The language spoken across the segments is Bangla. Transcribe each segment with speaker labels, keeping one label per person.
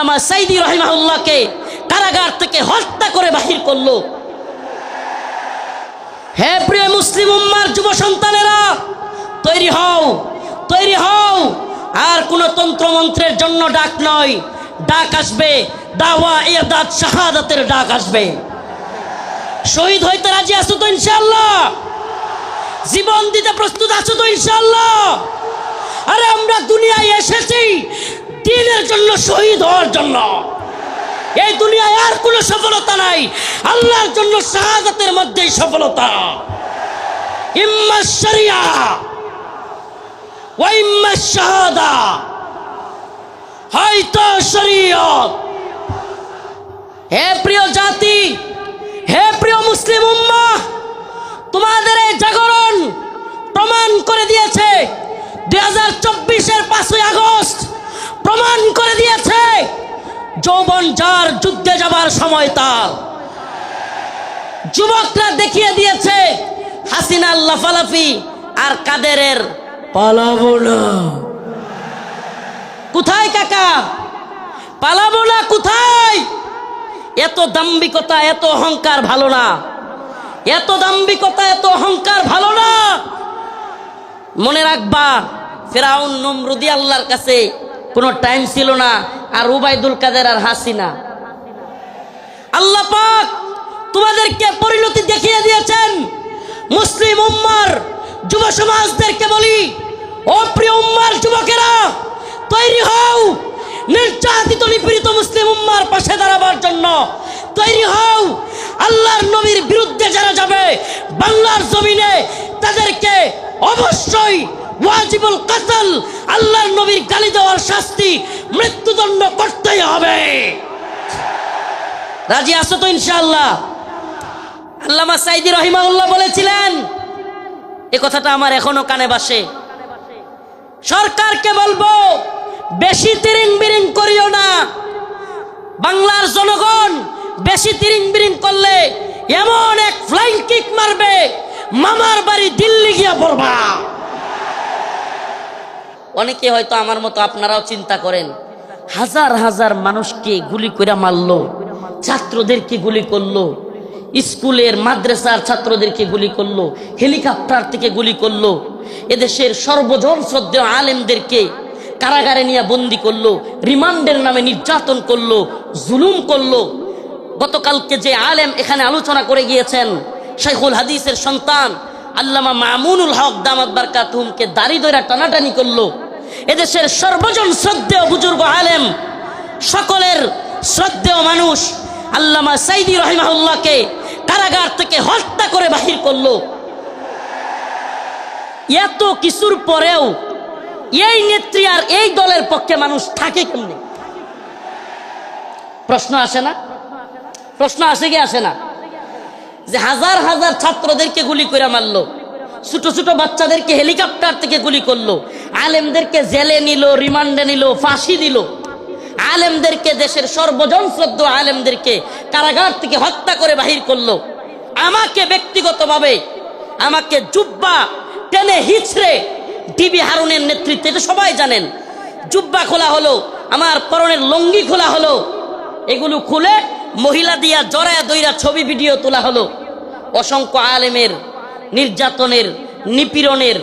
Speaker 1: আল্লামা সাইদি রাহিমাহুল্লাহকে কারাগার থেকে হত্যা করে বাহির করলো। হে প্রিয় মুসলিম উম্মার যুব সন্তানেরা, তৈরি হও, তৈরি হও। আর কোন তন্ত্রমন্ত্রের জন্য ডাক নয়, ডাক আসবে দাওয়া ইরদাদ শাহাদাতের ডাক আসবে। শহীদ হইতে রাজি আছো তো ইনশাআল্লাহ? জীবন দিতে প্রস্তুত আছো তো ইনশাআল্লাহ? আরে আমরা দুনিয়ায় এসেছি দ্বীনের জন্য, শহীদ হওয়ার জন্য। এই দুনিয়ায় আর কোনো সফলতা নাই, আল্লাহর জন্য শাহাদাতের মধ্যেই সফলতা। ইম্মা শরিয়া ওয়া ইম্মা শাহাদা, হয়তো শরীয়ত। হে প্রিয় জাতি, হে প্রিয় মুসলিম উম্মাহ, তোমাদের এই জাগরণ প্রমাণ করে দিয়েছে 2024-এর 5ই আগস্ট প্রমাণ করে দিয়েছে যৌবন যার যুদ্ধে যাবার সময় তার। যুবকরা দেখিয়ে দিয়েছে হাসিনার লাফালাফি আর কাদেরের পালাবো না। কোথায় কাকা? পালাবো না কোথায়? এত দাম্ভিকতা, এত অহংকার ভালো না। এত দাম্ভিকতা, এত অহংকার ভালো না। মনে রাখবা, ফেরাউন নমরুদি আল্লাহর কাছে কোনো টাইম ছিল না, আর উবাইদুল কাদের আর হাসিনা। আল্লাহ পাক তোমাদেরকে পরিণতি দেখিয়ে দিয়েছেন। মুসলিম উম্মার যুব সমাজদেরকে বলি, ও প্রিয় উম্মার যুবকেরা, তৈরি হও নির্যাতিত নিপীড়িত মুসলিম উম্মার পাশে দাঁড়াবার জন্য। তৈরি হও আল্লাহর নবীর বিরুদ্ধে যারা যাবে বাংলার জমিনে, তাদেরকে অবশ্যই ওয়াজিবুল কতল, আল্লাহর নবীর গালি দেওয়ার শাস্তি, মৃত্যুদণ্ড করতেই হবে। রাজি আছো তো ইনশাআল্লাহ? আল্লামা সাইদি রাহিমাহুল্লাহ বলেছিলেন, এই কথাটা আমার এখনো কানে বাসে। সরকারকে বলবো, বেশি তিরিং বিরিং করিও না। বাংলার জনগণ বেশি তিরিং বিরিং করলে এমন এক ফ্লাইং কিক মারবে, মামার বাড়ি দিল্লি গিয়া পড়বা। অনেকে হয়তো আমার মতো আপনারাও চিন্তা করেন, হাজার হাজার মানুষকে গুলি করে মারলো, ছাত্রদেরকে গুলি করলো, স্কুলের মাদ্রাসার ছাত্রদেরকে গুলি করলো, হেলিকপ্টার থেকে গুলি করলো, এদেশের সর্বজন শ্রদ্ধেয় আলেমদেরকে কারাগারে নিয়ে বন্দি করলো, রিমান্ডের নামে নির্যাতন করলো, জুলুম করলো। গতকালকে যে আলেম এখানে আলোচনা করে গিয়েছেন, শাইখুল হাদিসের সন্তান আল্লামা মামুনুল হক দামাত বারকাতুহুমকে দাড়ি ধরে টানাটানি করলো। এদেশের সর্বজন শ্রদ্ধেয় বুজুর্গ আলেম, সকলের শ্রদ্ধেয় মানুষ আল্লামা সাইদি রাহিমাহুল্লাহকে কারাগার থেকে হত্যা করে বাহির করলো। এত কিছুর পরেও এই নেত্রী আর এই দলের পক্ষে মানুষ থাকে কেমনে? প্রশ্ন আসে না? প্রশ্ন আসে কি আসে না? যে হাজার হাজার ছাত্রদেরকে গুলি করে মারলো, ছোট ছোট বাচ্চাদেরকে হেলিকপ্টার থেকে গুলি করলো, আলেমদেরকে জেলে নিল, রিমান্ডে নিল, ফাঁসি দিল, আলেমদেরকে, দেশের সর্বজন শ্রদ্ধেয় আলেমদেরকে কারাগার থেকে হত্যা করে বাহির করলো। আমাকে ব্যক্তিগতভাবে আমাকে জুব্বা টেনে হিচড়ে ডিবি হারুনের নেতৃত্বে, এটা সবাই জানেন, জুব্বা খোলা হলো, আমার পরনের লঙ্গি খোলা হলো, এগুলো খুলে মহিলা দিয়া জড়ায়া দইরা ছবি ভিডিও তোলা হলো। অসংখ্য আলেমের নির্যাতনের, নিপীড়নের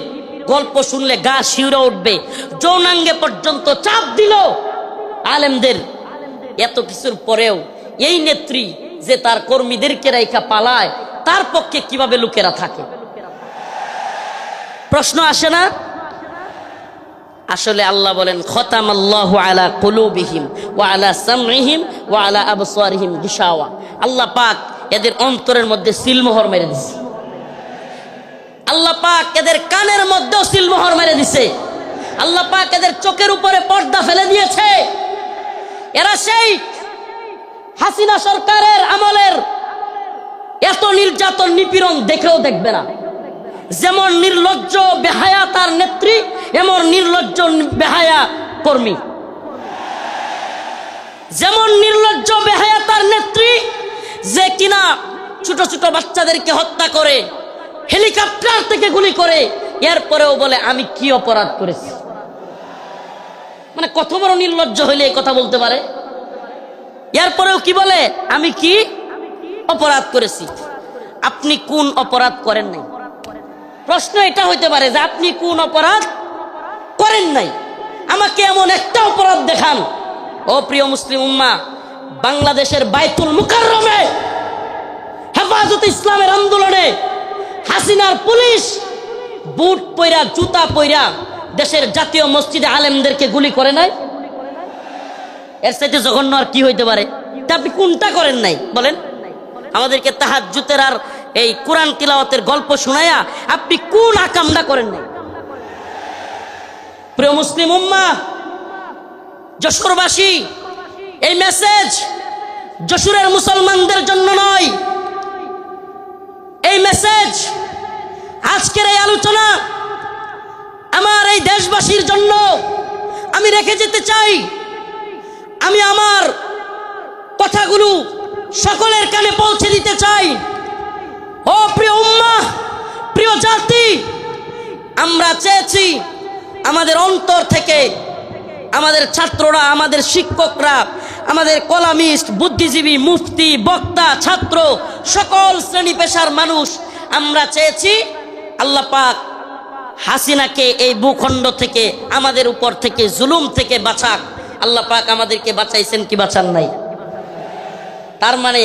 Speaker 1: গল্প শুনলে গা শিউরে উঠবে। যৌনাঙ্গে পর্যন্ত চাপ দিল আলেমদের। এত কিছুর পরেও এই নেত্রী যে তার কর্মীদেরকে রাইখা পালায়, তার পক্ষে কিভাবে লোকেরা থাকে? প্রশ্ন আসে না? আসলে আল্লাহ বলেন, খতামাল্লাহু আলা কুলুবিহিম ওয়া আলা সামইহিম ওয়া আলা আবসারিহিম গিশাওয়া। আল্লাহ পাক এদের অন্তরের মধ্যে সিলমোহর মেরে দিছে। আল্লাহ পাক এদের কানের মধ্যেও সিলমোহর মেরে দিছে। আল্লাহ পাক এদের চোখের উপরে পর্দা ফেলে দিয়েছে। এরা সেই হাসিনা সরকারের আমলের এত নির্যাতন নিপীড়ন দেখেও দেখবে না। যেমন নির্লজ্জ বেহায়া তার নেত্রী, এমন নির্লজ্জ বেহায়া কর্মী। যেমন নির্লজ্জ বেহায়া তার নেত্রী, যে কিনা ছোট ছোট বাচ্চাদেরকে হত্যা করে, হেলিকপ্টার থেকে গুলি করে, এরপরেও বলে আমি কি অপরাধ করেছি। মানে কত বড় নির্লজ্জ হইলে এই কথা বলতে পারে? এরপরেও কি বলে, আমি কি অপরাধ করেছি? আপনি কোন অপরাধ করেন নাই? প্রশ্ন এটা হইতে পারে যে আপনি কোন অপরাধ করেন নাই, আমাকে এমন একটা অপরাধ দেখান। ও প্রিয় মুসলিম উম্মাহ, বাংলাদেশের বাইতুল মুকাররমে হেফাজতে ইসলামের আন্দোলনে হাসিনার পুলিশ বুট পয়রা জুতা পয়রা দেশের জাতীয় মসজিদে আলেমদেরকে গুলি করে নাই। এর চাইতে জঘন্য আর কি হইতে পারে? তা আপনি কোনটা করেন নাই বলেন? আমাদেরকে তাহাজ্জুদের আর এই কোরআন তিলাওয়াতের গল্প শোনায়া আপনি কোন আকামটা করেন নাই? প্রিয় মুসলিম উম্মাহ, যশোরবাসী, এই মেসেজ যশোরের মুসলমানদের জন্য নয়, এই মেসেজ আজকের এই আলোচনা আমার এই দেশবাসীর জন্য আমি রেখে যেতে চাই। আমি আমার কথাগুলো সকলের কানে পৌঁছে দিতে চাই। ও প্রিয় উম্মাহ, প্রিয় জাতি, আমরা চেয়েছি আমাদের অন্তর থেকে আমাদের ছাত্ররা, আমাদের শিক্ষকরা, আমাদের কলামিস্ট, বুদ্ধিজীবী, মুফতি, বক্তা, ছাত্র, সকল শ্রেণী পেশার মানুষ, আমরা চেয়েছি আল্লাহ পাক হাসিনাকে এই ভূখণ্ড থেকে, আমাদের উপর থেকে, জুলুম থেকে বাঁচাক। আল্লাহ পাক আমাদেরকে বাঁচাইছেন কি বাঁচান নাই? তার মানে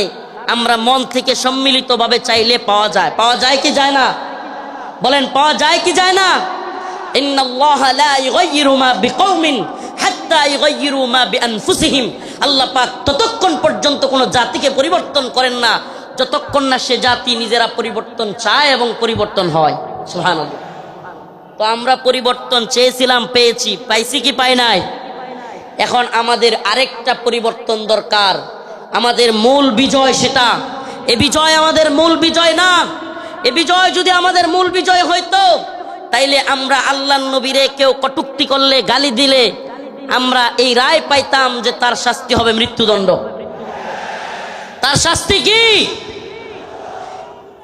Speaker 1: আমরা মন থেকে সম্মিলিতভাবে চাইলে পাওয়া যায়। পাওয়া যায় কি যায় না? বলেন, পাওয়া যায় কি যায় না? ইন্নাল্লাহা লা ইউগাইয়িরু মা বিকওমিন হাত্তা ইউগাইয়িরু মা বিআনফুসিহিম। আল্লাহ পাক ততক্ষণ পর্যন্ত কোনো জাতিকে পরিবর্তন করেন না যতক্ষণ না সে জাতি নিজেরা পরিবর্তন চায় এবং পরিবর্তন হয়। সুবহানাল্লাহ। তো আমরা পরিবর্তন চেয়েছিলাম, পেয়েছি। পাইছি কি পাই নাই? এখন আমাদের আরেকটা পরিবর্তন দরকার। আমাদের মূল বিজয় সেটা। এ বিজয় আমাদের মূল বিজয় না। এ বিজয় যদি আমাদের মূল বিজয় হইতো, তাইলে আমরা আল্লাহর নবীরে কেউ কটূক্তি করলে, গালি দিলে আমরা এই রায় পাইতাম যে তার শাস্তি হবে মৃত্যুদণ্ড। তার শাস্তি কি?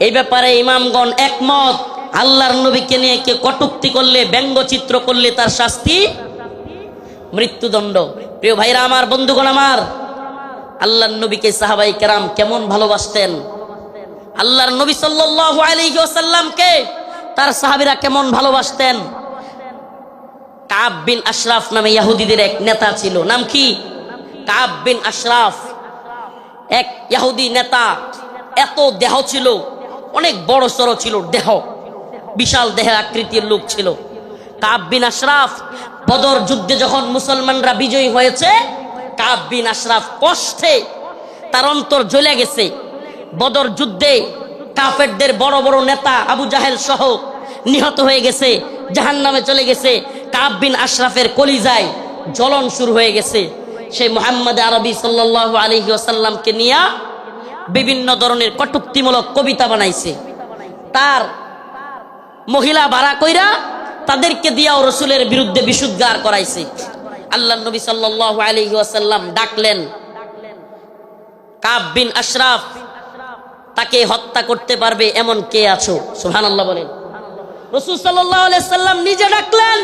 Speaker 1: এই ব্যাপারে ইমামগণ একমত। আল্লাহর নবীকে নিয়ে কেউ কটূক্তি করলে, ব্যঙ্গচিত্র করলে তার শাস্তি মৃত্যুদণ্ড। প্রিয় ভাইরা আমার, বন্ধুগণ আমার, আল্লাহর নবীকে সাহাবায়ে কেরাম কেমন ভালোবাসতেন! আল্লাহর নবী সাল্লাল্লাহু আলাইহি ওয়াসাল্লামকে তার সাহাবীরা কেমন ভালোবাসতেন! কাব বিন আশরাফ নামে ইহুদিদের এক নেতা ছিল। নাম কি? কাব বিন আশরাফ, এক ইহুদি নেতা। এত দেহ ছিল, অনেক বড় সড়ো ছিল দেহ, বিশাল দেহের আকৃতির লোক ছিল কাব বিন আশরাফ। বদর যুদ্ধে যখন মুসলমানরা বিজয়ী হয়েছে, কাব বিন আশরাফ কষ্টে তার অন্তর জ্বলে গেছে। বদর যুদ্ধে কাফেরদের বড় বড় নেতা আবু জাহেল সহ নিহত হয়ে গেছে, জাহান্নামে চলে গেছে। কাব বিন আশরাফের কলিজায় জ্বলন শুরু হয়ে গেছে। সেই মুহাম্মদ আরবি সাল্লাল্লাহু আলাইহি ওয়াসাল্লামকে নিয়ে বিভিন্ন ধরনের কটূক্তিমূলক কবিতা বানাইছে। তার মহিলা ভাড়া কইরা তাদেরকে দিয়াও রসুলের বিরুদ্ধে বিশুদ্ধার করাইছে। আল্লাহর নবী সাল্লাল্লাহু আলাইহি ওয়াসাল্লাম ডাকলেন কাব বিন আশরাফ, তাকে হত্যা করতে পারবে এমন কে আছো? সুবহানাল্লাহ বলেন। রাসূল সাল্লাল্লাহু আলাইহি ওয়াসাল্লাম নিজে ডাকলেন,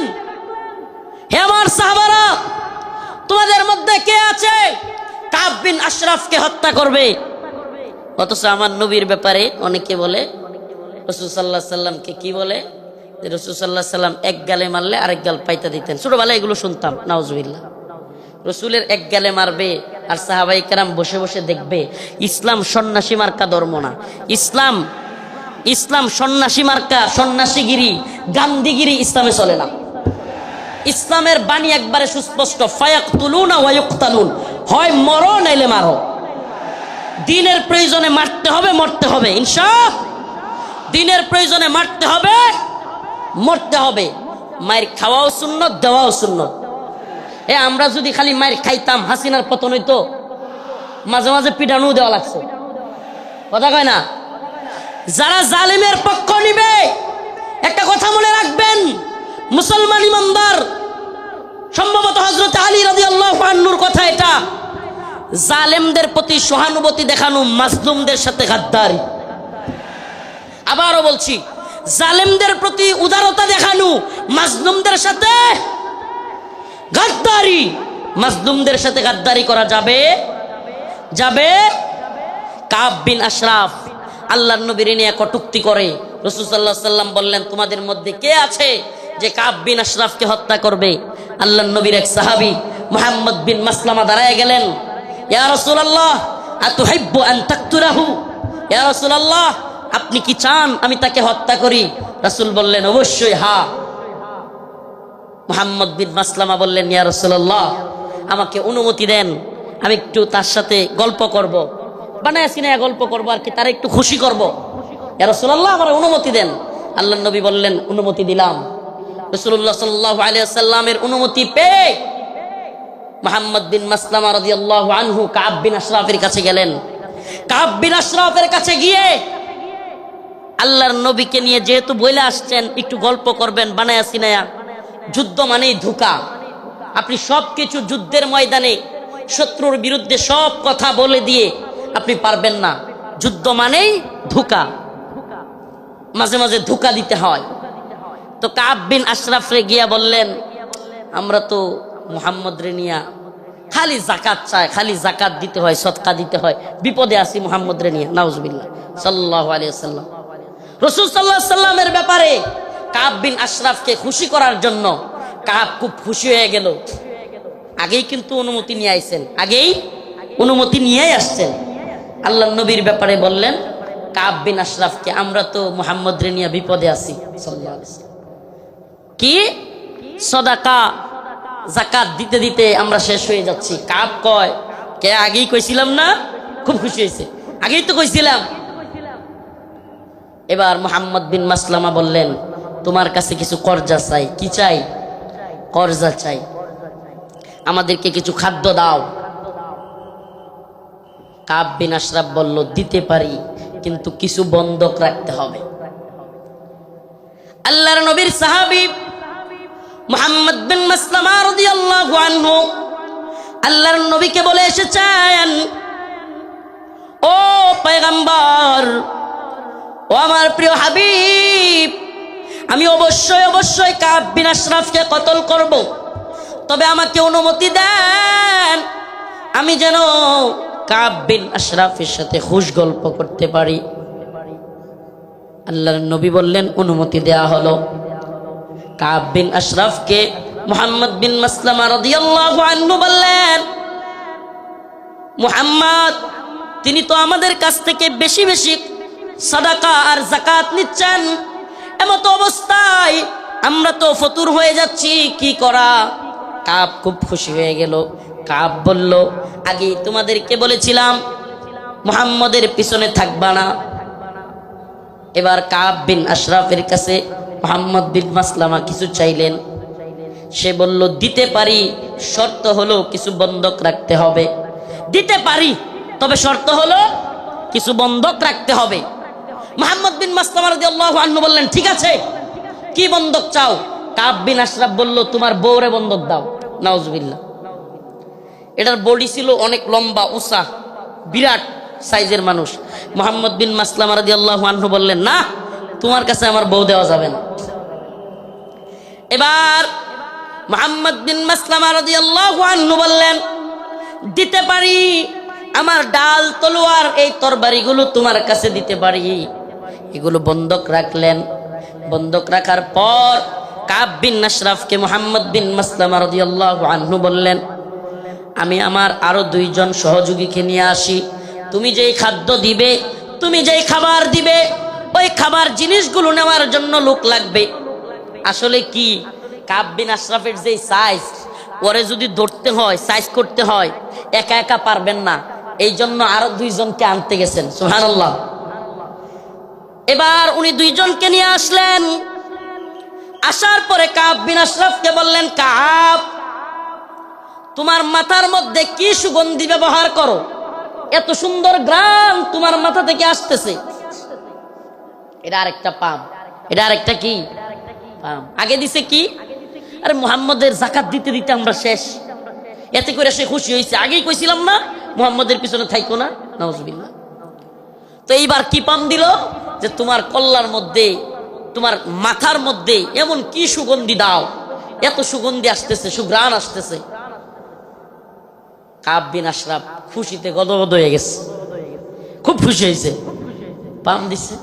Speaker 1: হে আমার সাহাবারা, তোমাদের মধ্যে কে আছে কাব বিন আশরাফকে হত্যা করবে? অথচ আমার নবীর ব্যাপারে অনেকে বলে, রাসূল সাল্লাল্লাহু আলাইহি ওয়াসাল্লামকে কি বলে? রাসূল সাল্লাল্লাহু আলাইহি ওয়াসাল্লাম এক গালে মারলে আরেক গাল পাইতা দিতেন। ছোটবেলায় এগুলো শুনতাম, নাউজুবিল্লাহ। রসুলের এক গালে মারবে আর সাহাবায়ে কেরাম বসে বসে দেখবে। ইসলাম সন্ন্যাসী মার্কা ধর্ম না। ইসলাম সন্ন্যাসী মার্কা, সন্ন্যাসীগিরি, গান্ধীগিরি ইসলামে চলে না। ইসলামের বাণী একবারে সুস্পষ্ট, ফায়াকতুলুনা ওয়া ইউকতালুন, হয় মরো নাইলে মারো। দিনের প্রয়োজনে মারতে হবে, মরতে হবে, ইনশাআল্লাহ। দিনের প্রয়োজনে মারতে হবে, মরতে হবে। মায়ের খাওয়াও সুন্নত, দেওয়াও সুন্নত। আমরা যদি খালি মায়ের খাইতাম, হাসিনার পতন হইতো। মাঝে মাঝে পিটানো দেওয়া লাগছে, কথা কয় না? যারা জালিমের পক্ষ নিবে, একটা কথা মনে রাখবেন, মুসলমান ইমানদার, সম্ভবত হযরত আলী রাদিয়াল্লাহু আনহুর কথা এটা, জালেমদের প্রতি সহানুভূতি দেখানো মাজলুমদের সাথে গাদ্দারি। আবারও বলছি, জালেমদের প্রতি উদারতা দেখানো মাজলুমদের সাথে গাদ্দারি। মাজলুমদের সাথে গাদ্দারি করা যাবে যাবে। কাব বিন আশরাফ আল্লাহর নবীর নিয়ে কটূক্তি করে। রাসূল সাল্লাল্লাহু আলাইহি ওয়াসাল্লাম বললেন, তোমাদের মধ্যে কে আছে যে কাব বিন আশরাফকে হত্যা করবে? আল্লাহর নবীর এক সাহাবী মুহাম্মদ বিন মাসলামা দাঁড়ায় গেলেন, ইয়া রাসূলুল্লাহ আতুহিব্বু আন তাকতুলাহু, ইয়া রাসূলুল্লাহ আপনি কি চান আমি তাকে হত্যা করি? রাসূল বললেন, অবশ্যই হ্যাঁ। মুহাম্মদ বিন মাসলামা বললেন, ইয়া রাসূলুল্লাহ আমাকে অনুমতি দেন, আমি একটু তার সাথে গল্প করব, বানায় সিনায় গল্প করব আর কি, তারা একটু খুশি করব। ইয়া রাসূলুল্লাহ আমার অনুমতি দেন। আল্লাহর নবী বললেন, অনুমতি দিলাম। রাসূলুল্লাহ সাল্লাল্লাহু আলাইহি ওয়াসাল্লামের অনুমতি পেয়ে মুহাম্মদ বিন মাসলামা রাদিয়াল্লাহু আনহু কাব বিন আশরাফের কাছে গেলেন। কাব বিন আশরাফের কাছে গিয়ে আল্লাহর নবীকে নিয়ে যেহেতু বলে আসছেন একটু গল্প করবেন বানায়া সিনায়া, যুদ্ধ মানেই ধোঁকা। আপনি সবকিছু যুদ্ধের ময়দানে শত্রুর বিরুদ্ধে সব কথা বলে দিয়ে আপনি পারবেন না। যুদ্ধ মানেই ধোঁকা, মাঝে মাঝে ধোঁকা দিতে হয়। তো কাব বিন আশরাফ রে গিয়া বললেন, আমরা তো মুহাম্মদ রে নিয়া খালি যাকাত চাই, খালি যাকাত দিতে হয়, সদকা দিতে হয়, বিপদে আছি মুহাম্মদ রে নিয়া। নাউজুবিল্লাহ। সাল্লাল্লাহু আলাইহি ওয়াসাল্লাম রাসূল সাল্লাল্লাহু আলাইহি ওয়াসাল্লামের ব্যাপারে কাব বিন আশরাফকে খুশি করার জন্য কাব খুব খুশি হয়ে গেল। আগেই কিন্তু অনুমতি নিয়ে আইছেন, আগেই অনুমতি নিয়েই আসছেন। আল্লাহর নবীর ব্যাপারে বললেন কাব বিন আশরাফকে, আমরা তো মুহাম্মদ রে নিয়ে বিপদে আছি সাল্লাল্লাহু আলাইহি ওয়াসাল্লাম, কি সদাকা যাকাত দিতে দিতে আমরা শেষ হয়ে যাচ্ছি। কাব কয়, কে আগেই কইছিলাম না? খুব খুশি হয়েছে, আগেই তো কইছিলাম। এবার মুহাম্মদ বিন মাসলামা বললেন, তোমার কাছে কিছু কর্জা চাই। কি চাই? কর্জা চাই, আমাদেরকে কিছু খাদ্য দাও। কাব বিন আশরাফ বলল, দিতে পারি কিন্তু কিছু বন্ধক রাখতে হবে। আল্লাহর নবীর সাহাবী মুহাম্মদ বিন মাসলামা রাদিয়াল্লাহু আনহু আল্লাহর নবীকে বলে এসেছেন, ও পয়গম্বর, ও আমার প্রিয় হাবিব, আমি অবশ্যই অবশ্যই কাব বিন আশরাফকে কতল করব, তবে আমাকে অনুমতি দেন আমি যেন কাব বিন আশরাফের সাথে খুশ গল্প করতে পারি। আল্লাহর নবী বললেন, অনুমতি দেয়া হলো। কাব বিন আশরাফকে মুহাম্মদ বিন মাসলামা রাদিয়াল্লাহু আনহু বললেন, মুহাম্মদ তিনি তো আমাদের কাছ থেকে বেশি বেশি সাদাকা আর যাকাত নিচ্ছেন, এমত অবস্থায় আমরা তো ফতুর হয়ে যাচ্ছি, কি করা? কাব খুব খুশি হয়ে গেল। কাব বলল, আগে তোমাদেরকে বলেছিলাম মুহাম্মদের পিছনে থাকবা না। এবার কাব বিন আশরাফের কাছে মুহাম্মদ বিন মাসলামা কিছু চাইলেন। সে বলল, দিতে পারি, শর্ত হলো কিছু বন্ধক রাখতে হবে। দিতে পারি, তবে শর্ত হলো কিছু বন্ধক রাখতে হবে। মুহাম্মদ বিন মাসলামা রাদিয়াল্লাহু আনহু বললেন, ঠিক আছে, কি বন্ধক চাও? কাব বিন আশরাফ বলল, তোমার বউরে বন্ধক দাও। নাউজুবিল্লাহ। এটার বডি ছিল অনেক লম্বা উঁচা, বিরাট সাইজের মানুষ। মুহাম্মদ বিন মাসলামা রাদিয়াল্লাহু আনহু বললেন, না, তোমার কাছে আমার বউ দেওয়া যাবে না। এবার মুহাম্মদ বিন মাসলামা রাদিয়াল্লাহু আনহু বললেন, দিতে পারি, আমার ডাল তলোয়ার এই তরবারিগুলো তোমার কাছে দিতে পারি। এগুলো বন্ধক রাখলেন। বন্ধক রাখার পর কাব বিন আশরাফকে মুহাম্মদ বিন মাসলামা রাদিয়াল্লাহু আনহু বললেন, আমি আমার আরো দুইজন সহযোগীকে নিয়ে আসি, তুমি যেই খাদ্য দিবে, তুমি যেই খাবার দিবে, ওই খাবার জিনিসগুলো নেওয়ার জন্য লোক লাগবে। আসলে কি, কাব বিন আশরাফের যে সাইজ, ওরে যদি ধরতে হয়, সাইজ করতে হয়, একা একা পারবেন না, এই জন্য আরো দুইজনকে আনতে গেছেন। সুবহানাল্লাহ। এবার উনি দুইজনকে নিয়ে আসলেন। আসার পরে কাব বিন আশরাফকে বললেন, কাব, তোমার মাথার মধ্যে কি সুগন্ধি ব্যবহার করো? এত সুন্দর গ্রাম তোমার মাথা থেকে আসতেছে। এটা আরেকটা পাম, এটা আরেকটা কি পাম। আগে দিছে কি? আরে মুহাম্মদের যাকাত দিতে দিতে আমরা শেষ। এতে করে সে খুশি হয়েছে, আগেই কইছিলাম না মুহাম্মদের পিছনে থাইকো না। নাউজুবিল্লাহ। তো এইবার কি পাম দিল? যে তোমার কল্লার মধ্যে, তোমার মাথার মধ্যে এমন কি সুগন্ধি দাও, এত সুগন্ধি আসতেছে, সুঘ্রাণ আসতেছে। কাব বিন আশরাফ খুশিতে গদগদ হয়ে গেছে, খুব খুশি হয়েছে, পাম দিছে।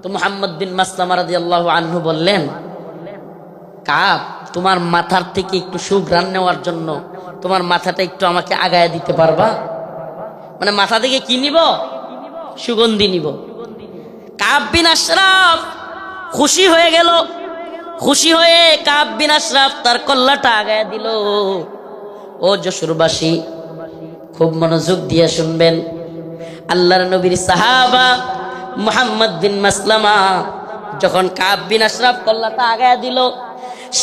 Speaker 1: তো মুহাম্মদ বিন মাসলামা রাদিয়াল্লাহু আনহু বললেন, কাব, তোমার মাথার থেকে একটু সুঘ্রাণ নেওয়ার জন্য তোমার মাথাটা একটু আমাকে আগায় দিতে পারবা? মানে মাথা থেকে কি নিব? সুগন্ধি নিব। কাব বিন আশরাফ খুশি হয়ে গেল। খুশি হয়ে কাব বিন আশরাফ তার কল্লাটা আগায় দিল। ও যশোরবাসী, খুব মনোযোগ দিয়ে শুনবেন। আল্লাহর নবীর সাহাবা মুহাম্মদ বিন মাসলামা যখন কাব বিন আশরাফ কল্লাটা আগায় দিল,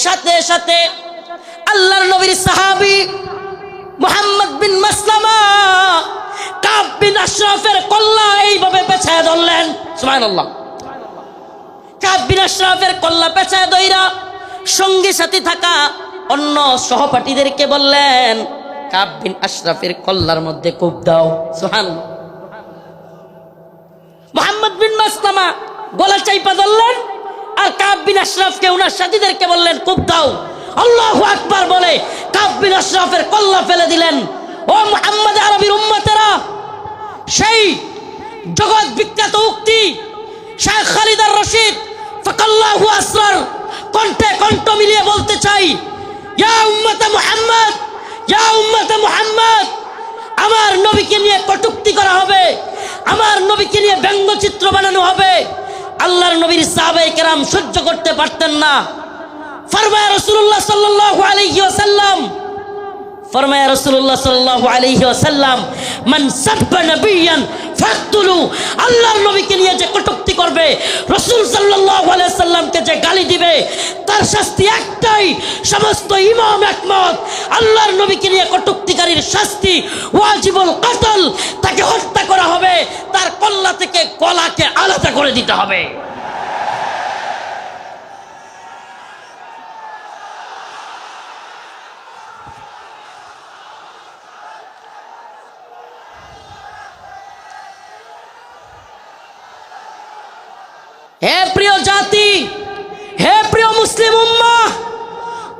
Speaker 1: সাথে সাথে আল্লাহর নবীর সাহাবী মুহাম্মদ বিন মাসলামা কাব বিন আশরাফের কল্লা এইভাবে পেছায় ধরলেন। সুবহানাল্লাহ। কাব বিন আশরাফের কল্লা পেছায় ধইরা সঙ্গে সাথে থাকা অন্য সহপাঠীদেরকে বললেন, কাব বিন আশরাফের কল্লার মধ্যে কূপ দাও। সুবহানাল্লাহ। মুহাম্মদ বিন মাসলামা গলা চাইপা ধরলেন, আর কাব বিন আশরাফকে ওনার সাথীদেরকে বললেন, কূপ দাও। আল্লাহু আকবার বলে কাব বিন আশরাফের কল্লা ফেলে দিলেন। ও মুহাম্মদ আরবির উম্মতেরা, সেই জগৎ বিখ্যাত উক্তি শেখ খালিদ আর রশিদ ফাকাল্লাহু আসরার কণ্ঠে কণ্ঠ মিলিয়ে বলতে চাই, ইয়া উম্মতে মুহাম্মদ, ইয়া উম্মতে মুহাম্মদ, আমার নবীকে নিয়ে কটূক্তি করা হবে, আমার নবীকে নিয়ে ব্যঙ্গচিত্র বানানো হবে। আল্লাহর নবীর সাহাবায়ে কেরাম সহ্য করতে পারতেন না। ফরমায়া রাসূলুল্লাহ সাল্লাল্লাহু আলাইহি ওয়াসাল্লাম, ফরমায়া রাসূলুল্লাহ সাল্লাল্লাহু আলাইহি ওয়াসাল্লাম, মান সাব্বা নাবিয়ান ফাকতুলু, আল্লাহর নবীকে নিয়ে যে কটূক্তি করবে, রাসূল সাল্লাল্লাহু আলাইহি ওয়াসাল্লামকে যে গালি দিবে, তার শাস্তি একটাই। সমস্ত ইমাম একমত, আল্লাহর নবীকে নিয়ে কটূক্তিকারীর শাস্তি ওয়াজিবুল কতল, তাকে হত্যা করা হবে, তার কল্লা থেকে গলাকে আলাদা করে দিতে হবে। হে প্রিয় জাতি, হে প্রিয় মুসলিম উম্মাহ,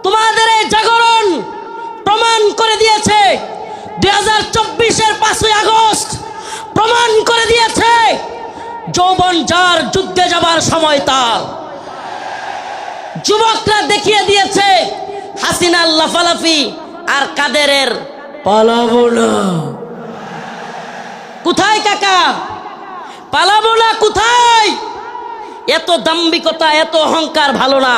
Speaker 1: তোমাদের এই জাগরণ প্রমাণ করে দিয়েছে, 2024-এর 5ই আগস্ট প্রমাণ করে দিয়েছে, যৌবন যার যুদ্ধে যাবার সময় তার। যুবকরা দেখিয়ে দিয়েছে হাসিনার লাফালাফি আর কাদেরের পালাবো না। কোথায় কাকা? পালাবো না কোথায়? এত দাম্ভিকতা, এত অহংকার ভালো না।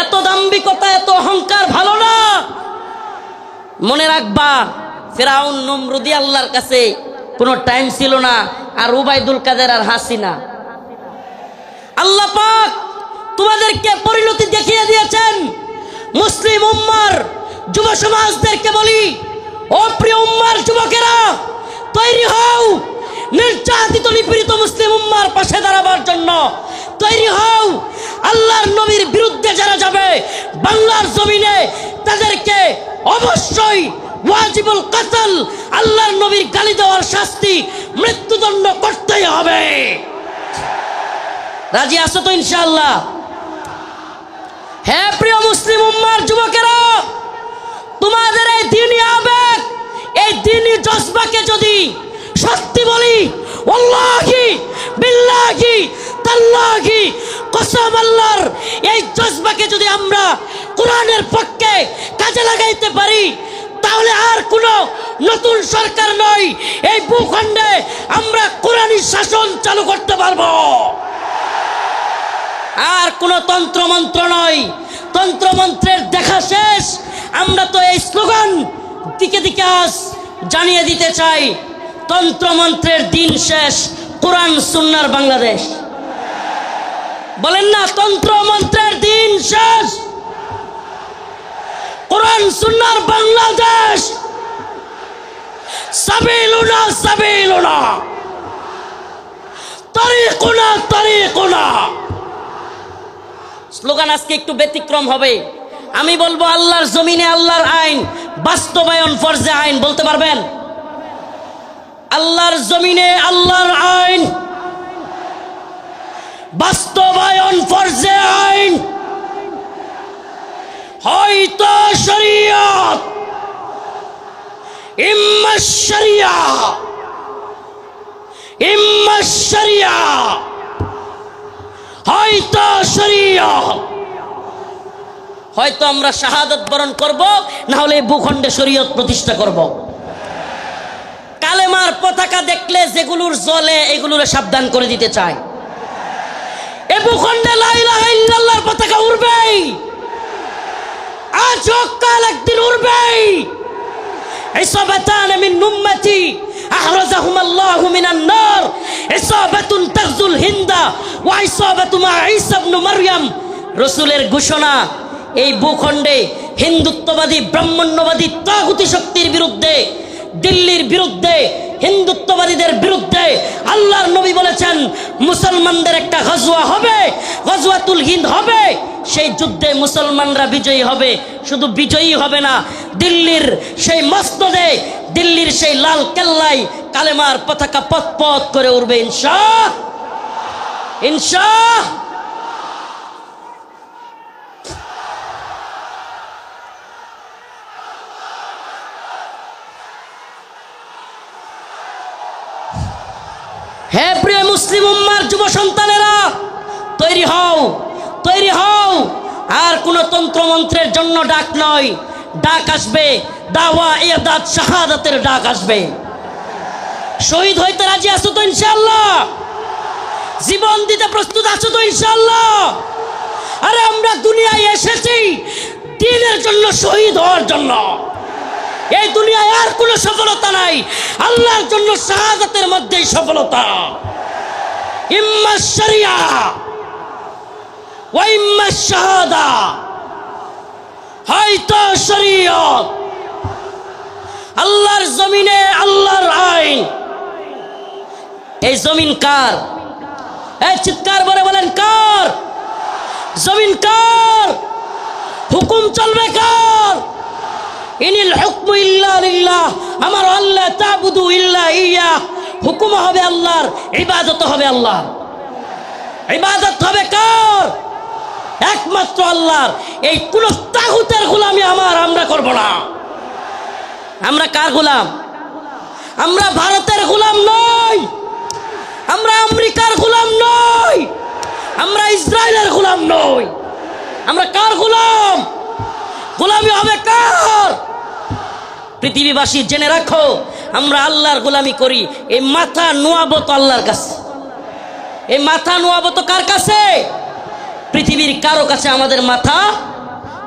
Speaker 1: এত দাম্ভিকতা, এত অহংকার ভালো না। মনে রাখবা, ফেরাউন নমরুদি আল্লাহর কাছে কোনো টাইম ছিল না, আর উবাইদুল কাদের আর হাসিনা। আল্লাহ পাক তোমাদেরকে পরিণতি দেখিয়ে দিয়েছেন। মুসলিম উম্মার যুব সমাজদেরকে বলি, ও প্রিয় উম্মার যুবকেরা, তৈরি হও নির্যাতিত নিপীড়িত মুসলিম উম্মার পাশে দাঁড়াবার জন্য। তৈরি হও, আল্লাহর নবীর বিরুদ্ধে যারা যাবে বাংলার জমিনে, তাদেরকে অবশ্যই ওয়াজিবুল কতল, আল্লাহর নবীর গালি দেওয়ার শাস্তি, মৃত্যুদণ্ড করতেই হবে। রাজি আছো তো ইনশাআল্লাহ? হে প্রিয় মুসলিম উম্মার যুবকেরা, তোমাদের এই দ্বীনি আবেগ, এই দ্বীনি জজবাকে যদি সত্যি বলি, ওয়াল্লাহি বিল্লাহি তাল্লাহি, কসম আল্লাহর, এই জজবাকে যদি আমরা কোরআনের পক্ষে কাজে লাগাইতে পারি, তাহলে আর কোনো নতুন সরকার নয়, এই ভূখণ্ডে আমরা কোরআনী শাসন চালু করতে পারবো। আর কোনো তন্ত্রমন্ত্র নয়। তন্ত্রমন্ত্রের দেখা শেষ। আমরা তো এই স্লোগান দিকে দিকে আজ জানিয়ে দিতে চাই, তন্ত্রমন্ত্রের দিন শেষ, কোরআন সুন্নাহর বাংলাদেশ। বলেন না, তন্ত্রমন্ত্রের দিন শেষ, কোরআন সুন্নাহর বাংলাদেশ। সাবিলুনা সাবিলুনা, তারিকুনা তারিকুনা। স্লোগান আজকে একটু ব্যতিক্রম হবে। আমি বলবো, আল্লাহর জমিনে আল্লাহর আইন বাস্তবায়ন ফরজে আইন। বলতে পারবেন? আল্লাহর জমিনে আল্লাহর আইন বাস্তবায়ন ফরজে আইন। হয়তো শরীয়ত, ইম্মা শরিয়া, ইম্মা শরিয়া, হয়তো শরিয়া, হয়তো আমরা শাহাদাত বরণ করব, না হলে ভূখণ্ডে শরীয়ত প্রতিষ্ঠা করব। কালেমার পতাকা দেখলে যেগুলোর জ্বলে এগুলোর সাবধান করে দিতে চায়। এ ভূখণ্ডে লা ইলাহা ইল্লাল্লাহর পতাকা উড়বেই, আজ হোক কাল একদিন উড়বেই। ইসাবাতান মিন উম্মতি আহরাজাহুম আল্লাহু মিনান নার, ইসাবাতুন তাগজুল হিন্দা ওয়া ইসাবাতু মা ঈসা ইবনে মারইয়াম। রাসূলের ঘোষণা, এই ভূখণ্ডে হিন্দুত্ববাদী ব্রাহ্মণ্যবাদী তাগুতি শক্তির বিরুদ্ধে, দিল্লির বিরুদ্ধে, হিন্দুত্ববাদীদের বিরুদ্ধে আল্লাহর নবী বলেছেন মুসলমানদের একটা গজওয়া হবে, গজওয়াতুল হিন্দ হবে। সেই যুদ্ধে মুসলমানরা বিজয়ী হবে। শুধু বিজয়ী হবে না, দিল্লির সেই মসনদে, দিল্লির সেই লাল কেল্লায় কালেমার পতাকা পথ পথ করে উঠবে ইনশাআল্লাহ, ইনশাআল্লাহ। হে প্রিয় মুসলিম উম্মার যুব সন্তানেরা, তৈরি হও, তৈরি হও। আর কোন তন্ত্রমন্ত্রের জন্য ডাক নয়, ডাক আসবে দাওয়া ইরদাদ শাহাদাতের ডাক আসবে। শহীদ হইতে রাজি আছো তো ইনশাআল্লাহ? জীবন দিতে প্রস্তুত আছো তো ইনশাআল্লাহ? আরে আমরা দুনিয়ায় এসেছি দ্বীনের জন্য, শহীদ হওয়ার জন্য। এই দুনিয়ায় আর কোনো সফলতা নাই, আল্লাহর জন্য শাহাদাতের মধ্যেই সফলতা। ইম্মা শরিয়া ওয়া ইম্মা শাহাদা, হয়তো শরীয়ত। আল্লাহর জমিনে আল্লাহর আইন। এই জমিন কার? এই চিৎকার করে বলেন কার? জমিন কার? হুকুম চলবে কার? ইনিল হুকমু ইল্লা লিল্লাহ, আমার আল্লাহ তাবুদু ইল্লা ইয়া। হুকুম হবে আল্লাহর, ইবাদত হবে আল্লাহর। ইবাদত হবে কার? একমাত্র আল্লাহর। এই কোন তাগুতের গোলামি আমরা করব না। আমরা কার গোলাম? আমরা ভারতের গোলাম নই, আমরা আমেরিকার গোলাম নই, আমরা ইসরায়েলের গোলাম নই। আমরা কার গোলাম? গোলামি হবে কার? পৃথিবীবাসী জেনে রাখো, আমরা আল্লাহর গোলামি করি। এই মাথা নোয়াবো তো আল্লাহর কাছে। এই মাথা নোয়াবো তো কার কাছে? পৃথিবীর কারো কাছে আমাদের মাথা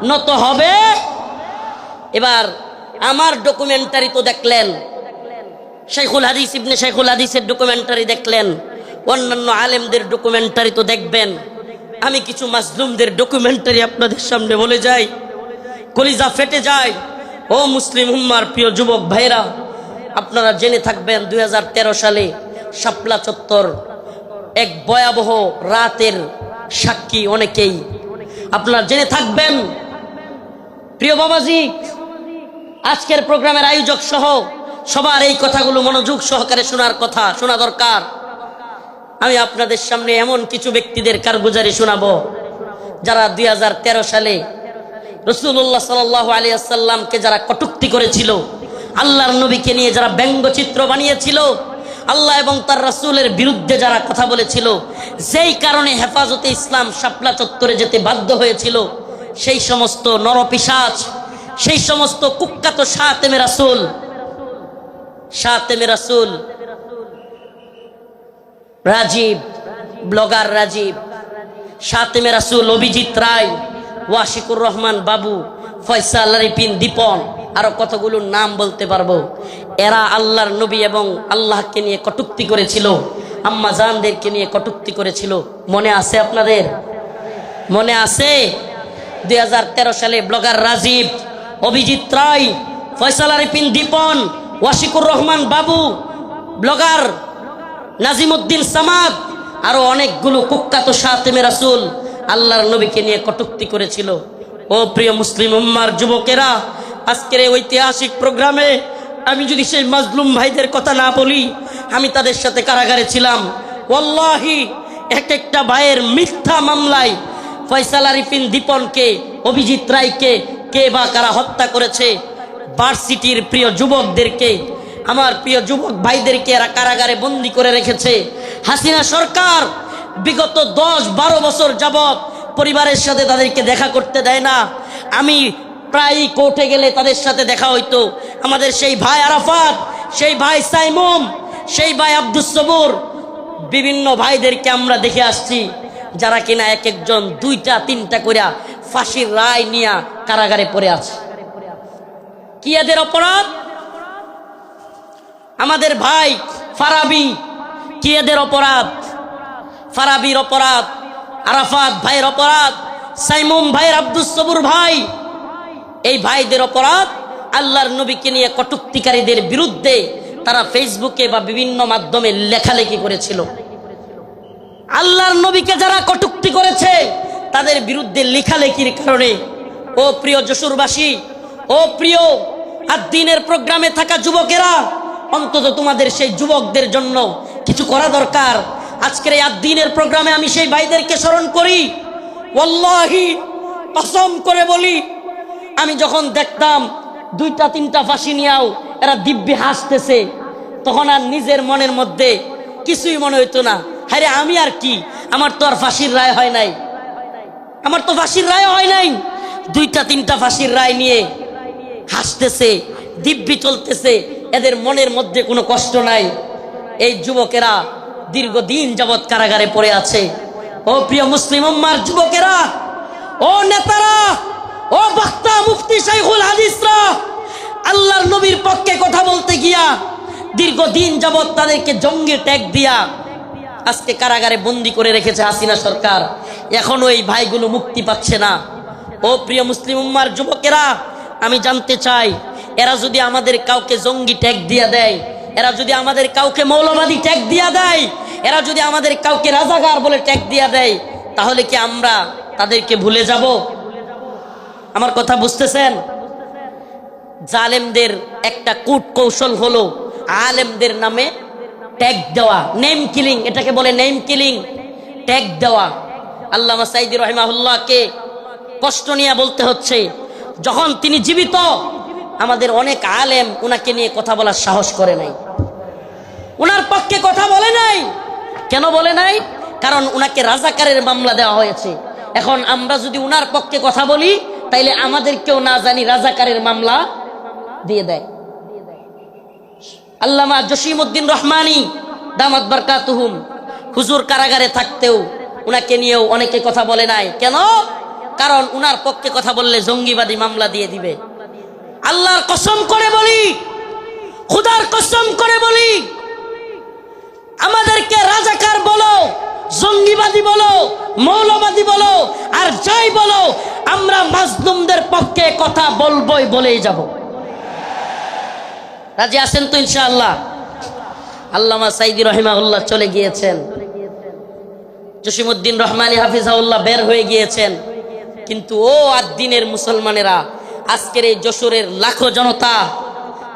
Speaker 1: নত হবে। এবার আমার ডকুমেন্টারি তো দেখলেন, শেখুল হাদিস ইবনে শেখুল হাদিসের ডকুমেন্টারি দেখলেন, অন্যান্য আলেমদের ডকুমেন্টারি তো দেখবেন। আমি কিছু মাজলুমদের ডকুমেন্টারি আপনাদের সামনে বলে যাই, কলিজা ফেটে যায়। ও মুসলিম উম্মার প্রিয় যুবক ভাইরা, আপনারা জেনে থাকবেন 2013 সালে শাপলা চত্বর এক ভয়াবহ রাতের সাক্ষী অনেকেই। আপনারা জেনে থাকবেন। প্রিয় বাবাজি, আজকের প্রোগ্রামের আয়োজক সহ সবার এই কথাগুলো মনোযোগ সহকারে শোনার কথা, শোনা দরকার। আমি আপনাদের সামনে এমন কিছু ব্যক্তিদের কারগুজারি শোনাবো যারা 2013 সালে রাসূলুল্লাহ সাল্লাল্লাহু আলাইহি ওয়াসাল্লামকে যারা কটূক্তি করেছিল, আল্লাহর নবীকে নিয়ে যারা ব্যঙ্গচিত্র বানিয়েছিল, আল্লাহ এবং তার রাসূলের বিরুদ্ধে যারা কথা বলেছিল, যেই কারণে হেফাজতে ইসলাম শাপলা চত্বরে যেতে বাধ্য হয়েছিল, সেই সমস্ত নরপিশাচ, সেই সমস্ত কুখ্যাত শাতেমে রাসূল রাজীব, ব্লগার রাজীব, শাতেমে রাসূল অভিজিৎ রায়, ওয়াশিকুর রহমান বাবু, ফয়সাল আরিফিন দীপন, আরো কতগুলোর নাম বলতে পারবো। এরা আল্লাহর নবী এবং আল্লাহকে নিয়ে কটূক্তি করেছিল, আম্মা জানদেরকে নিয়ে কটূক্তি করেছিল। মনে আছে আপনাদের? মনে আছে? 2013 সালে ব্লগার রাজীব, অভিজিৎ রায়, ফয়সাল আরিফিন দীপন, ওয়াশিকুর রহমান বাবু, ব্লগার নাজিমউদ্দিন সামাদ, আরো অনেকগুলো কুখ্যাত শাতেমে রাসূল আল্লাহর নবীকে নিয়ে কটূক্তি করেছিল। ও প্রিয় মুসলিম উম্মার যুবকেরা, আজকের এই ঐতিহাসিক প্রোগ্রামে আমি যদি সেই মাজলুম ভাইদের কথা না বলি, আমি তাদের সাথে কারাগারে ছিলাম। ওয়াল্লাহি এক একটা ভাইয়ের মিথ্যা মামলায় ফয়সাল আরিফিন দীপনকে, অভিজিৎ রায়কে কে বা কারা হত্যা করেছে, ভার্সিটির প্রিয় যুবকদেরকে, আমার প্রিয় যুবক ভাইদেরকে এরা কারাগারে বন্দি করে রেখেছে। হাসিনা সরকার বিগত 10-12 বছর যাবত পরিবারের সাথে তাদেরকে দেখা করতে দেয় না। আমি প্রায়ই কোর্টে গেলে তাদের সাথে দেখা হইতো। আমাদের সেই ভাই আরাফাত, সেই ভাই সাইমুম, সেই ভাই আব্দুস সবুর, বিভিন্ন ভাইদেরকে আমরা দেখে আসছি যারা কিনা এক একজন 2টা-3টা করে ফাঁসির রায় নিয়ে কারাগারে পড়ে আছে। কি এদের অপরাধ? আমাদের ভাই ফারাবি, কি এদের অপরাধ? ফারাবির অপরাধ, আরাফাত ভাইয়ের অপরাধ, সাইমুম ভাইয়ের, আব্দুস সবুর ভাই, এই ভাইদের অপরাধ আল্লাহর নবীকে নিয়ে কটূক্তিকারীদের বিরুদ্ধে তারা ফেসবুকে বা বিভিন্ন মাধ্যমে লেখালেখি করেছিল। আল্লাহর নবীকে যারা কটূক্তি করেছে তাদের বিরুদ্ধে লেখালেখির কারণে, ও প্রিয় যশোরবাসী, ও প্রিয় আদ-দ্বীনের প্রোগ্রামে থাকা যুবকেরা, অন্তত তোমাদের সেই যুবকদের জন্য কিছু করা দরকার। আজকের এই আদ-দ্বীনের প্রোগ্রামে আমি সেই ভাইদেরকে স্মরণ করি। ওয়াল্লাহি কসম করে বলি, আমি যখন দেখতাম 2টা-3টা ফাঁসি নিয়েও এরা দিব্যি হাসতেছে, তখন আর নিজের মনের মধ্যে কিছুই মনে হইতো না। আরে আমি আর কি, আমার তো আর ফাঁসির রায় হয় নাই, আমার তো ফাঁসির রায় হয় নাই। 2টা-3টা ফাঁসির রায় নিয়ে হাসতেছে, দিব্যি চলতেছে, এদের মনের মধ্যে কোনো কষ্ট নাই। এই যুবকেরা দীর্ঘদিন যাবৎ কারাগারে পড়ে আছে। ও প্রিয় মুসলিম উম্মার যুবকেরা, ও নেতারা, ও বক্তা মুফতি শাইখুল হাদিসরা, আল্লাহর নবীর পক্ষে কথা বলতে গিয়া দীর্ঘদিন যাবৎ তাদেরকে জঙ্গি ট্যাগ দিয়া আজকে কারাগারে বন্দি করে রেখেছে হাসিনা সরকার। এখনো এই ভাইগুলো মুক্তি পাচ্ছে না। ও প্রিয় মুসলিম উম্মার যুবকেরা, আমি জানতে চাই, এরা যদি আমাদের কাউকে জঙ্গি ট্যাগ দিয়া দেয়, এরা যদি আমাদের কাউকে মৌলবাদী ট্যাগ দিয়া দেয়, এরা যদি আমাদের কাউকে রাজাকার বলে ট্যাগ দিয়া দেয়, তাহলে কি আমরা তাদেরকে ভুলে যাব? আমার কথা বুঝতেছেন? জালেমদের একটা কূট কৌশল হলো আলেমদের নামে ট্যাগ দেওয়া, নেম কিলিং, এটাকে বলে নেম কিলিং, ট্যাগ দেওয়া। আল্লামা সাঈদী রাহিমাহুল্লাহকে কষ্ট নিয়ে বলতে হচ্ছে, যখন তিনি জীবিত আমাদের অনেক আলেম উনাকে নিয়ে কথা বলার সাহস করে নাই, উনার পক্ষে কথা বলে নাই। কেন বলে নাই? কারণ উনাকে রাজাকারের মামলা দেওয়া হয়েছে। এখন আমরা যদি উনার পক্ষে কথা বলি, তাইলে আমাদেরকেও না জানি রাজাকারের মামলা দিয়ে দেয়। আল্লামা জসিমউদ্দিন রহমানী দামাত বারকাতুহুম, হুজুর কারাগারে থাকতেও উনাকে নিয়েও অনেকে কথা বলে নাই। কেন? কারণ উনার পক্ষে কথা বললে জঙ্গিবাদী মামলা দিয়ে দিবে। আল্লাহর কসম করে বলি, খুদার কসম করে বলি, আমাদেরকে রাজাকার বলো, জঙ্গিবাদী বলো, মৌলবাদী বলো, আর যাই বলো, আমরা মাজলুমদের পক্ষে কথা বলবোই, বলেই যাব। রাজি আছেন তো ইনশাআল্লাহ? আল্লামা সাঈদী রাহিমাহুল্লাহ চলে গিয়েছেন, জসিমউদ্দিন রহমানী হাফিজাহুল্লাহ বের হয়ে গিয়েছেন, কিন্তু ও আদ-দ্বীনের মুসলমানেরা, আজকের এই যশোরের লাখো জনতা,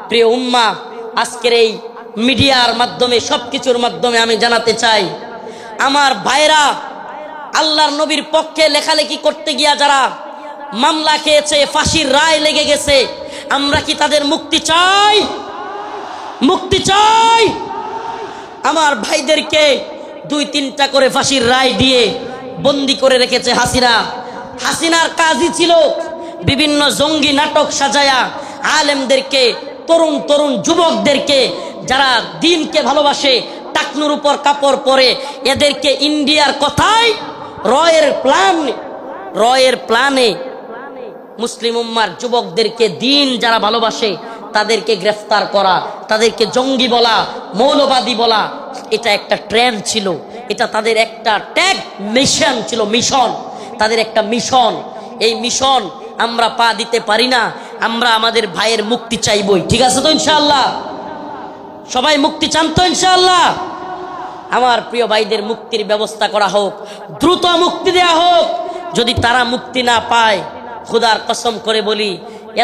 Speaker 1: প্রিয় উম্মা, আজকের এই মিডিয়ার মাধ্যমে, সবকিছুর মাধ্যমে আমি জানাতে চাই, আমার ভাইরা আল্লাহর নবীর পক্ষে লেখালেখি করতে গিয়া যারা মামলা খেয়েছে, ফাঁসির রায় লেগে গেছে, আমরা কি তাদের মুক্তি চাই? মুক্তি চাই। আমার ভাইদেরকে 2-3টা করে ফাঁসির রায় দিয়ে বন্দি করে রেখেছে হাসিনা। হাসিনার কাজই ছিল বিভিন্ন জঙ্গি নাটক সাজায়া আলেমদেরকে, তরুণ তরুণ যুবকদেরকে যারা দ্বীনকে ভালোবাসে, টাকনুর উপর কাপড় পরে, এদেরকে ইন্ডিয়ার কথায় রয়ের প্ল্যানে মুসলিম উম্মার যুবকদেরকে, দ্বীন যারা ভালোবাসে তাদেরকে গ্রেফতার করা, তাদেরকে জঙ্গি বলা, মৌলবাদী বলা, এটা একটা ট্রেন্ড ছিল, এটা তাদের একটা ট্যাগ মিশন ছিল, মিশন, তাদের একটা মিশন। এই মিশন আমরা পা দিতে পারি না। আমরা আমাদের ভাইয়ের মুক্তি চাইবই। ঠিক আছে তো ইনশাআল্লাহ? সবাই মুক্তি চান তো ইনশাআল্লাহ? আমার প্রিয় ভাইদের মুক্তির ব্যবস্থা করা হোক, দ্রুত মুক্তি দেয়া হোক। যদি তারা মুক্তি না পায়, খুদার কসম করে বলি,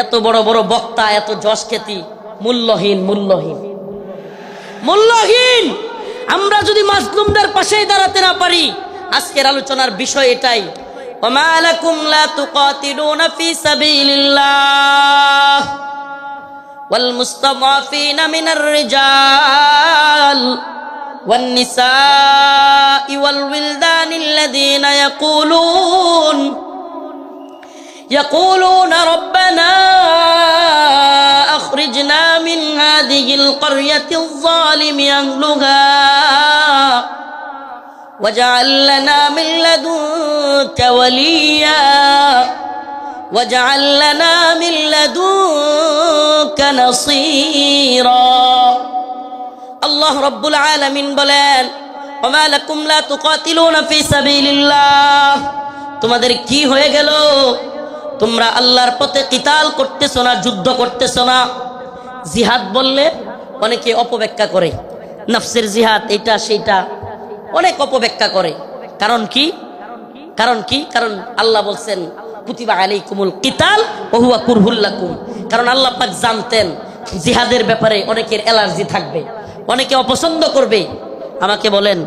Speaker 1: এত বড় বড় বক্তা, এত যশ খ্যাতি মূল্যহীন, মূল্যহীন, মূল্যহীন। আমরা যদি মাজলুমদের পাশেই দাঁড়াতে না পারি, আজকের আলোচনার বিষয় এটাই, ওমা লাকুম লা তুকাতিলুনা ফি সাবিলিল্লাহ, والمستضعفين من الرجال والنساء والولدان الذين يقولون ربنا أخرجنا من هذه القرية الظالم أهلها واجعل لنا من لدنك وليا واجعل لنا من لدنك نصيرا আল্লাহ রব্বুল আলামিন বলেন ওমা লাকুম লা তুকাতিলুনা ফি সাবিলিল্লাহ, তোমাদের কি হয়ে গেল? তোমরা আল্লাহর পথে কিতাল করতেছ না, যুদ্ধ করতেছ না। জিহাদ বললে অনেকে অপব্যাখ্যা করে, নফসের জিহাদ এটা সেটা অনেক অপব্যাখ্যা করে। কারণ কি? কারণ আল্লাহ বলছেন কুতিবা আলাইকুমুল কিতাল ওয়া হুয়া কুরহুল লাকুম। কারণ আল্লাহ পাক জানতেন জিহাদের ব্যাপারে অনেকের অ্যালার্জি থাকবে, অনেকে অপছন্দ করবে। আমাকে বলেন,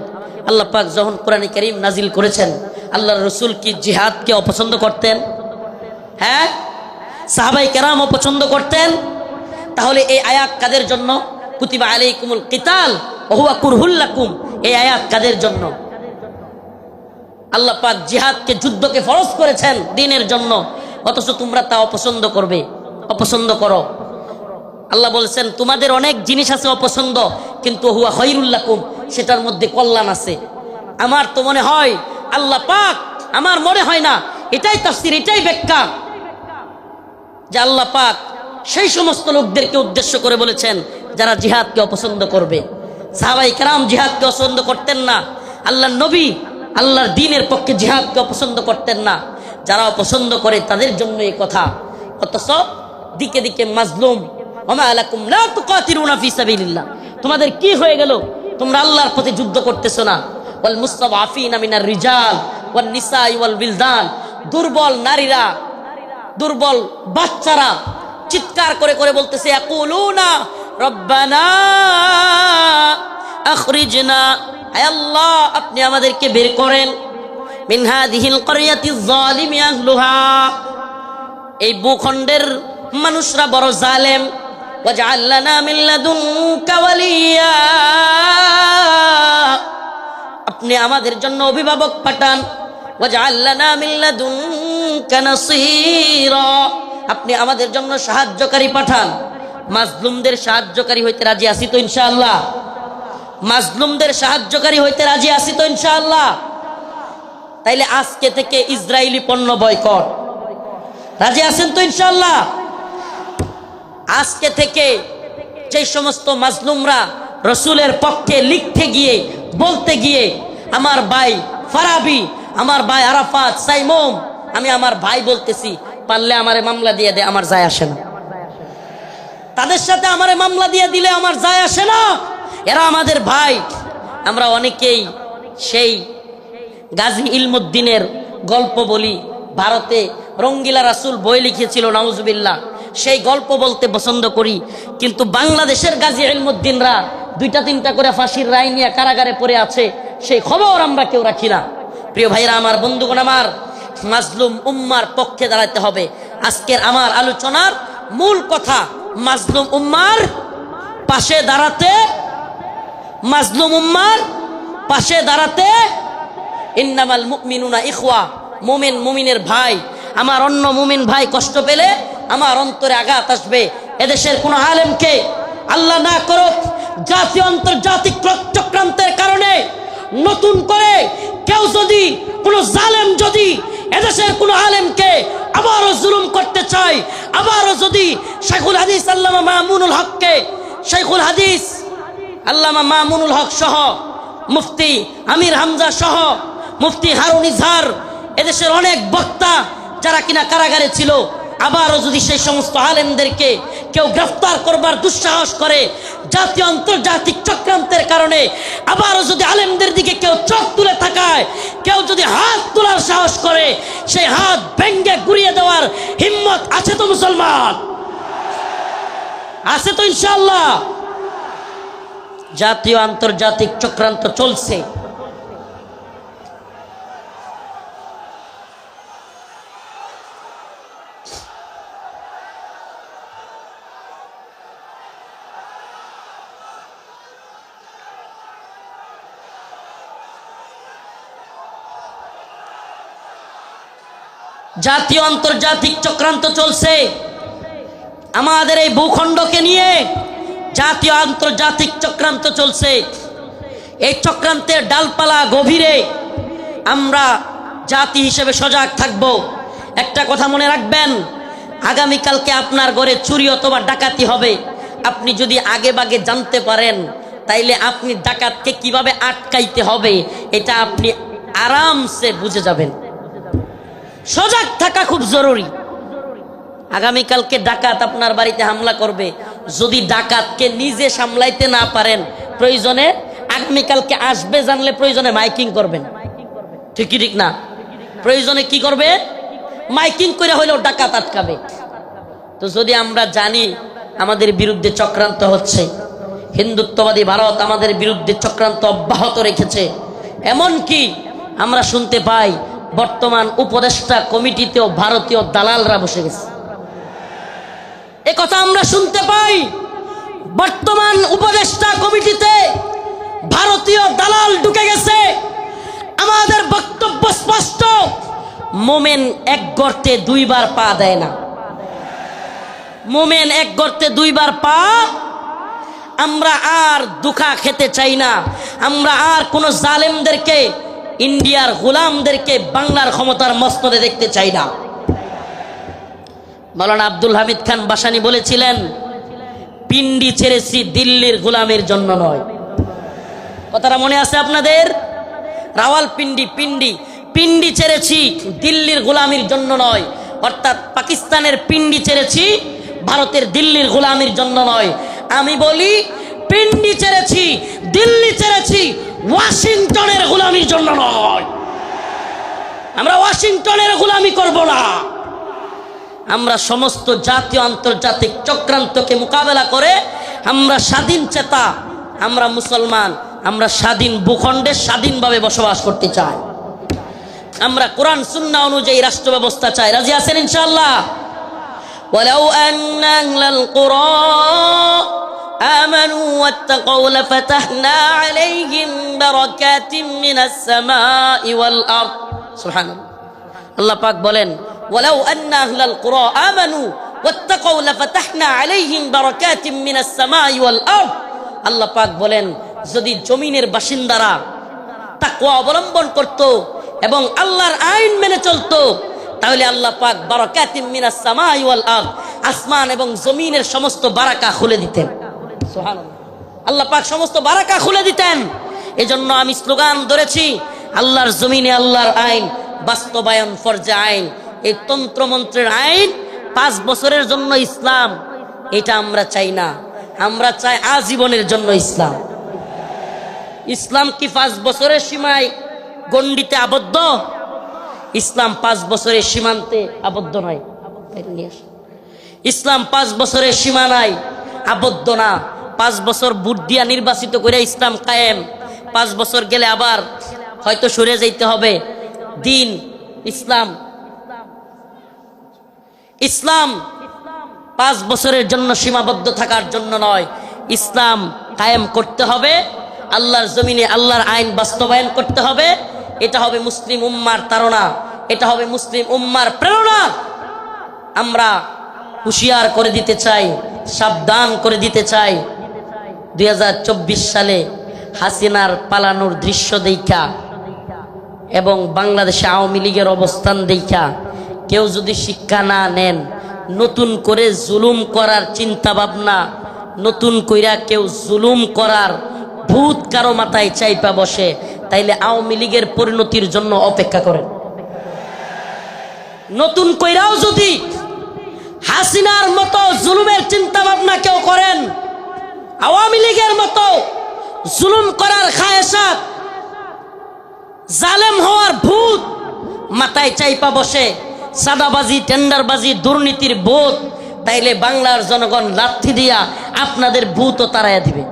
Speaker 1: আল্লাহ পাক যখন কোরআনে কারীম নাজিল করেছেন, আল্লাহর রাসূল কি জিহাদকে অপছন্দ করতেন? হ্যাঁ, সাহাবায়ে কেরাম অপছন্দ করতেন। তাহলে এই আয়াত কাদের জন্য? কুতিবা আলাইকুমুল কিতাল ওয়া হুয়া কুরহুল লাকুম, এই আয়াত কাদের জন্য? আল্লাহ পাক জিহাদকে, যুদ্ধকে ফরজ করেছেন দ্বীনের জন্য, অথচ তোমরা তা অপছন্দ করো। আল্লাহ বলছেন তোমাদের অনেক জিনিস আছে অপছন্দ, কিন্তু হুয়া খায়রুল লাকুম, সেটার মধ্যে কল্যাণ আছে। আমার তো মনে হয় আল্লাহ পাক, আমার মনে হয় না, এটাই তাফসীর, এটাই ব্যাখ্যা, যে আল্লাহ পাক সেই সমস্ত লোকদেরকে উদ্দেশ্য করে বলেছেন যারা জিহাদকে অপছন্দ করবে। সাহাবায়ে কেরাম জিহাদকে পছন্দ করতেন না, আল্লাহর নবী আল্লাহর দ্বীনের পক্ষে জিহাদকে পছন্দ করতেন না। যারা পছন্দ করে তাদের জন্য এই কথা। অথচ দিকে দিকে মাজলুম, ওমা লাকুম লা তুকাতিলুনা ফি সাবিলিল্লাহ, তোমাদের কি হয়ে গেল? তোমরা আল্লাহর পথে যুদ্ধ করতেছ না। ওয়াল মুস্তাদআফিনা মিনার রিজাল ওয়ান নিসাই ওয়াল বিলদান, দুর্বল নারীরা, দুর্বল বাচ্চারা চিৎকার করে করে বলতেছে ইয়াকুলুনা রব্বানা আখরিজনা, হে আল্লাহ আপনি আমাদেরকে বের করেন, মিন হাযিহিল ক্বরিয়াতিয যালিমি আহলুহা, এই ভূখণ্ডের মানুষরা বড় জালেম। ওয়াজআল লানা মিন লাদুনকা ওয়ালিয়া, আপনি আমাদের জন্য অভিভাবক পাঠান। ওয়াজআল লানা মিন লাদুনকা নাসীরা, আপনি আমাদের জন্য সাহায্যকারী পাঠান। মাজলুমদের সাহায্যকারী হইতে রাজি আছি তো ইনশাআল্লাহ? মাজলুমদের সাহায্যকারী হইতে রাজি আছি তো ইনশাআল্লাহ? তাইলে আজকে থেকে ইসরায়েলি পণ্য বয়কট, রাজি আছেন তো ইনশাআল্লাহ? আজকে থেকে যে সমস্ত মাজলুমরা রসুলের পক্ষে লিখতে গিয়ে, বলতে গিয়ে, আমার ভাই ফারাবি, আমার ভাই আরাফাত, সাইমুম, আমি আমার ভাই বলতেছি, পারলে আমারে মামলা দিয়ে দে, আমার যায় আসে না। তাদের সাথে আমারে মামলা দিয়ে দিলে আমার যায় আসে না, এরা আমাদের ভাই। আমরা অনেকেই সেই গাজী ইলমুদ্দিনের গল্প বলি। ভারতে রঙ্গিলা রাসূল বই লিখেছিল, নাউজুবিল্লাহ, সেই গল্প বলতে পছন্দ করি। কিন্তু বাংলাদেশের গাজী ইলমুদ্দিনরা 2-3টা করে ফাঁসির রায় নিয়ে কারাগারে পড়ে আছে, সেই খবর আমরা কেউ রাখি না। প্রিয় ভাইরা আমার, বন্ধুগণ আমার, মাজলুম উম্মার পক্ষে দাঁড়াতে হবে। আজকের আমার আলোচনার মূল কথা, মাজলুম উম্মার পাশে দাঁড়াতে, মাজলুম উম্মার পাশে দাঁড়াতে। ইন্নামাল মুমিনুনা ইখওয়া, মুমিন মুমিনের ভাই। আমার অন্য মুমিন ভাই কষ্ট পেলে আমার অন্তরে আঘাত আসবে। এদেশের কোন আলেমকে আল্লাহ না করুক জাতীয় আন্তর্জাতিক চক্রান্তের কারণে নতুন করে কেউ যদি, কোন জালেম যদি এদেশের কোন আলেমকে আবারও জুলুম করতে চায়, আবারও যদি শাইখুল হাদিস আল্লামা মামুনুল হককে, শাইখুল হাদিস আল্লামা মামুনুল হক সহ, মুফতি আমির হামজা সহ, মুফতি হারুন ইজহার, এদেশের অনেক বক্তা যারা কিনা কারাগারে ছিল, আবারও যদি সেই সমস্ত আলেমদেরকে কেউ গ্রেফতার করবার দুঃসাহস করে, জাতীয় আন্তর্জাতিক চক্রান্তের কারণে আবারও যদি আলেমদের দিকে কেউ চোখ তুলে তাকায়, কেউ যদি হাত তোলার সাহস করে, সেই হাত ভেঙ্গে গুড়িয়ে দেওয়ার হিম্মত আছে তো মুসলমান? আছে তো ইনশাআল্লাহ? জাতীয় আন্তর্জাতিক চক্রান্ত চলছে। জাতীয় আন্তর্জাতিক চক্রান্ত চলছে আমাদের এই ভূখণ্ডকে নিয়ে। জাতীয় আন্তর্জাতিক চক্রান্ত চলছে। এই চক্রান্তের ডালপালা গভীরে আমরা জাতি হিসেবে সজাগ থাকব। একটা কথা মনে রাখবেন, আগামীকালকে আপনার ঘরে চুরি অথবা ডাকাতি হবে। আপনি যদি আগে ভাগে জানতে পারেন, তাইলে আপনি ডাকাতকে কিভাবে আটকাইতে হবে এটা আপনি আরামসে বুঝে যাবেন। সজাগ থাকা খুব জরুরি। আগামীকালকে ডাকাত আপনার বাড়িতে হামলা করবে, যদি ডাকাতকে নিজে সামলাইতে না পারেন, প্রয়োজনে আগামীকালকে আসবে জানলে প্রয়োজনে মাইকিং করবেন। ঠিক কি ঠিক না? প্রয়োজনে কি করবে? মাইকিং করে হইলেও ডাকাত আটকাবে। তো যদি আমরা জানি আমাদের বিরুদ্ধে চক্রান্ত হচ্ছে, হিন্দুত্ববাদী ভারত আমাদের বিরুদ্ধে চক্রান্ত অব্যাহত রেখেছে, এমনকি আমরা শুনতে পাই বর্তমান উপদেষ্টা কমিটিতেও ভারতীয় দালালরা বসে গেছে। এ কথা আমরা শুনতে পাই, বর্তমান উপদেষ্টা কমিটিতে ভারতীয় দালাল ঢুকে গেছে। আমাদের বক্তব্য স্পষ্ট, মোমেন এক গর্তে দুইবার পা দেয় না। মোমেন এক গর্তে দুইবার পা। আমরা আর দুখা খেতে চাই না। আমরা আর কোন জালেমদেরকে, ইন্ডিয়ার গোলামদেরকে বাংলার ক্ষমতার মসনদে দেখতে চাই না। মাওলানা আব্দুল হামিদ খান বাসানী বলেছিলেন, পিন্ডি ছেড়েছি দিল্লির গোলামের জন্য নয়। কথাটা মনে আছে আপনাদের? রাওয়ালপিন্ডি পিন্ডি ছেড়েছি দিল্লির গোলামির জন্য নয়। অর্থাৎ পাকিস্তানের পিন্ডি ছেড়েছি, ভারতের দিল্লির গোলামির জন্য নয়। আমি বলি পিন্ডি ছেড়েছি, দিল্লি ছেড়েছি, ওয়াশিংটনের গোলামির জন্য নয়। আমরা ওয়াশিংটনের গোলামি করব না। আমরা সমস্ত জাতীয় আন্তর্জাতিক চক্রান্তকে মোকাবেলা করে আমরা স্বাধীন চেতা, আমরা মুসলমান, আমরা স্বাধীন ভূখণ্ডে স্বাধীনভাবে বসবাস করতে চাই। আমরা কোরআন সুন্নাহ অনুযায়ী রাষ্ট্র ব্যবস্থা চাই। রাজি আছেন ইনশাআল্লাহ? ওয়ালাউ আন্না আহলাল কুরা আমানু ওয়াত্তাকাউ লাফাতাহনা আলাইহিম বারাকাতিম মিনাস সামাই ওয়াল আরদ। সুবহানাল্লাহ। আল্লাহ পাক বলেন, ওয়ালাউ আন্না আহলাল কুরা আমানু ওয়াত্তাকাউ লাফাতাহনা আলাইহিম বারাকাতিম মিনাস সামাই ওয়াল আরদ। আল্লাহ পাক বলেন, যদি জমিনের বাসিন্দারা তাকওয়া অবলম্বন করত এবং আল্লাহর আইন মেনে চলতো, তাহলে আল্লাহ পাক বারাকাতিম মিনাস সামাই ওয়াল আরদ, আসমান এবং জমিনের সমস্ত বারাকা খুলে দিতেন। সুবহানাল্লাহ। আল্লাহ পাক সমস্ত বারাকা খুলে দিতেন। এজন্য আমি স্লোগান ধরেছি, আল্লাহর জমিনে আল্লাহর আইন বাস্তবায়ন ফরজে আইন। এই তন্ত্রমন্ত্রের আইন 5 বছরের জন্য ইসলাম, এটা আমরা চাই না। আমরা চাই আজীবনের জন্য ইসলাম। ইসলাম কি 5 বছরের সীমায় গণ্ডিতে আবদ্ধ? ইসলাম 5 বছরের সীমান্তে আবদ্ধ নয়। ইসলাম 5 বছরের সীমানায় আবদ্ধ না। 5 বছর ভোট দিয়া নির্বাচিত করে ইসলাম কায়েম। 5 বছর গেলে আবার হয়তো সরে যাইতে হবে। দিন ইসলাম 5 বছরের জন্য সীমাবদ্ধ থাকার জন্য নয়। ইসলাম কায়েম করতে হবে, আল্লাহর জমিনে আল্লাহর আইন বাস্তবায়ন করতে হবে। এটা হবে মুসলিম উম্মার তাড়না, এটা হবে মুসলিম উম্মার প্রেরণা। আমরা হুঁশিয়ার করে দিতে চাই, সাবধান করে দিতে চাই। 2024 সালে হাসিনার পালানোর দৃশ্য দেখা এবং বাংলাদেশে আওয়ামী লীগের অবস্থান দেখা কেউ যদি শিক্ষা না নেন, নতুন করে জুলুম করার চিন্তা ভাবনা, নতুন কইরা কেউ জুলুম করার ভূত কারো মাথায় চাইপা বসে, তাইলে আওয়ামী লীগের পরিণতির জন্য অপেক্ষা করেন। নতুন কইরাও যদি হাসিনার মতো জুলুমের চিন্তা ভাবনা কেউ করেন, আওয়ামী লীগের মতো জুলুম করার খায়েশাত, জালেম হওয়ার ভূত মাথায় চাইপা বসে, সাদাবাজি, টেন্ডারবাজি, দুর্নীতির ভূত, তাইলে বাংলার জনগণ লাথি দিয়া আপনাদের ভূতও তাড়াইয়া দিবে।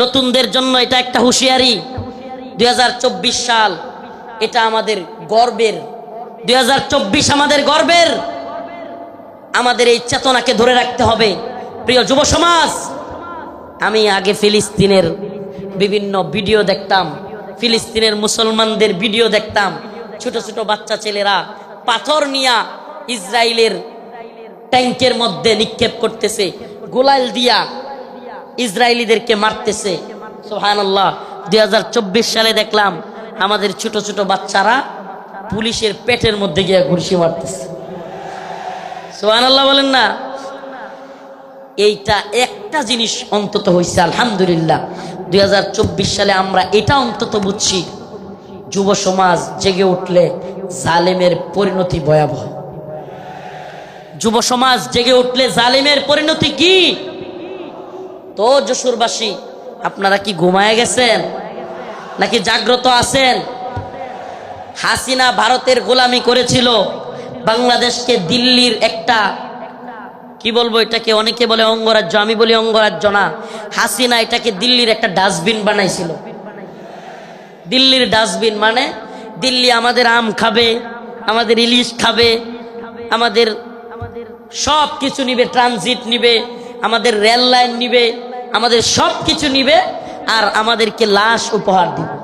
Speaker 1: নতুনদের জন্য এটা একটা হুঁশিয়ারি। 2024 সাল এটা আমাদের গর্বের। 2024 আমাদের গর্বের। আমাদের এই চেতনাকে ধরে রাখতে হবে। প্রিয় যুব সমাজ, আমি আগে ফিলিস্তিনের বিভিন্ন ভিডিও দেখতাম, ফিলিস্তিনের মুসলমানদের ভিডিও দেখতাম। ছোট ছোট বাচ্চা ছেলেরা পাথর নিয়া ইসরায়েলের ট্যাঙ্কের মধ্যে নিক্ষেপ করতেছে, গোলাল দিয়া ইসরায়েলিদেরকে মারতেছে। সুবহানাল্লাহ। 2024 সালে দেখলাম আমাদের ছোট ছোট বাচ্চারা পুলিশের পেটের মধ্যে গিয়ে ঘুষি মারতেছে। সুবহানাল্লাহ বলেন না? এইটা একটা জিনিস অন্তত হয়েছে আলহামদুলিল্লাহ। 2024 সালে আমরা এটা অন্তত বুঝছি, যুব সমাজ জেগে উঠলে জালেমের পরিণতি ভয়াবহ। যুব সমাজ জেগে উঠলে জালেমের পরিণতি কি? তো যশোরবাসী, আপনারা কি ঘুমায় গেছেন নাকি জাগ্রত আছেন? হাসিনা ভারতের গোলামি করেছিল, বাংলাদেশকে দিল্লির একটা কি বলবো, এটাকে অনেকে বলে অঙ্গরাজ্য, আমি বলি অঙ্গরাজ্য না। হাসিনা এটাকে দিল্লির একটা ডাস্টবিন বানাইছিল। দিল্লির ডাস্টবিন মানে দিল্লি আমাদের আম খাবে, আমাদের ইলিশ খাবে, আমাদের সব কিছু নিবে, ট্রানজিট নিবে, আমাদের রেল লাইন নিবে, আমাদের সব কিছু নিবে, আর আমাদেরকে লাশ উপহার দিবে,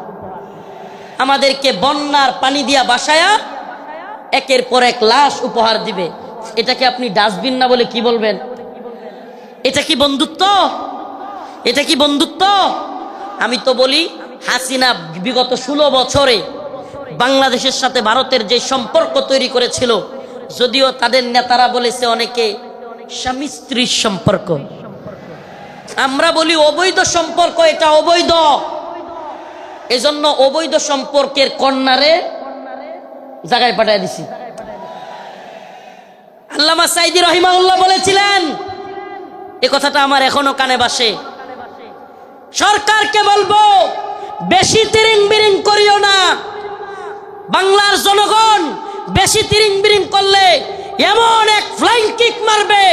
Speaker 1: আমাদেরকে বন্যার পানি দিয়া বাসায়া একের পর এক লাশ উপহার দিবে। এটাকে আপনি ডাস্টবিন না বলে কি বলবেন? এটা কি বন্ধুত্ব? এটা কি বন্ধুত্ব? আমি তো বলি হাসিনা বিগত 16 বছরে বাংলাদেশের সাথে ভারতের যে সম্পর্ক তৈরি করেছিল, যদিও তাদের নেতারা বলেছে অনেকে স্বামী স্ত্রীর সম্পর্ক, আমরা বলি অবৈধ সম্পর্ক, এটা অবৈধ। এজন্য অবৈধ সম্পর্কের কন্যারে জায়গায় পাঠিয়ে দিছি। আল্লামা সাইদি রহিমাহুল্লাহ বলেছিলেন, এ কথাটা আমার এখনো কানে বাসে, সরকারকে বলবো বেশি তিরিং বিরিং করিও না। বাংলার জনগণ বেশি তিরিং বিরিং করলে এমন এক ফ্লাইং কিক মারবে,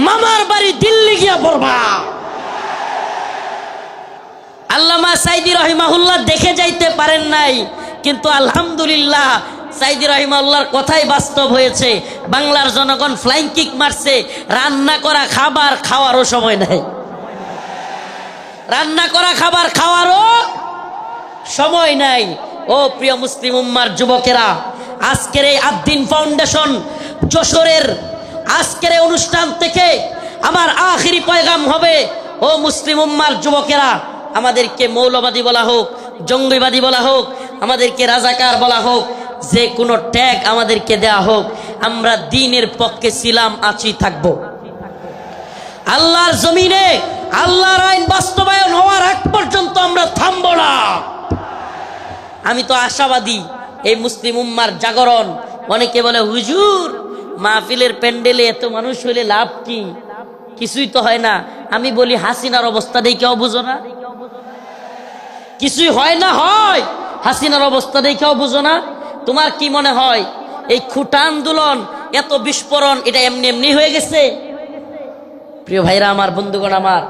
Speaker 1: মামার বাড়ি দিল্লি গিয়া পড়বা। আল্লামা সাইদি রহিমাহুল্লাহ দেখে যাইতে পারেন নাই, কিন্তু আলহামদুলিল্লাহ সাইদি রহিমাহুল্লাহর কথাই বাস্তব হয়েছে। বাংলার জনগণ ফ্লাইং কিক মারছে, রান্না করা খাবার খাওয়ারও সময় নাই, রান্না করা খাবার খাওয়ারও সময় নাই। ও প্রিয় মুসলিম উম্মার যুবকেরা, আজকের এই আদ্দিন ফাউন্ডেশন যশোরের আজকের এই অনুষ্ঠান থেকে আমার আখিরি পয়গাম হবে, ও মুসলিম উম্মার যুবকেরা, আমাদেরকে মৌলবাদী বলা হোক, জঙ্গিবাদী বলা হোক, আমাদেরকে রাজাকার বলা হোক, যে কোনো ট্যাগ আমাদেরকে দেয়া হোক, আমরা দ্বীনের পক্ষে ছিলাম, আছি, থাকবো। আল্লাহর জমিনে আল্লাহর আইন বাস্তবায়ন হওয়ার আগ পর্যন্ত আমরা থামবো না। আমি তো আশাবাদী এই মুসলিম উম্মার জাগরণ। অনেকে বলে হুজুর মাহফিলের প্যান্ডেলে এত মানুষ হইলে লাভ কি? কিছুই তো হয় না। আমি বলি হাসিনার অবস্থা দেখে কেউ বুঝো না? কিছুই হয় না, হয় হাসিনার অবস্থা দেখে কেউ বুঝো না? তোমার কি মনে হয় এই খুঁটা আন্দোলন, এত বিস্ফোরণ, এটা এমনি এমনি হয়ে গেছে? প্রিয় ভাইরা আমার, বন্ধুগণ আমার,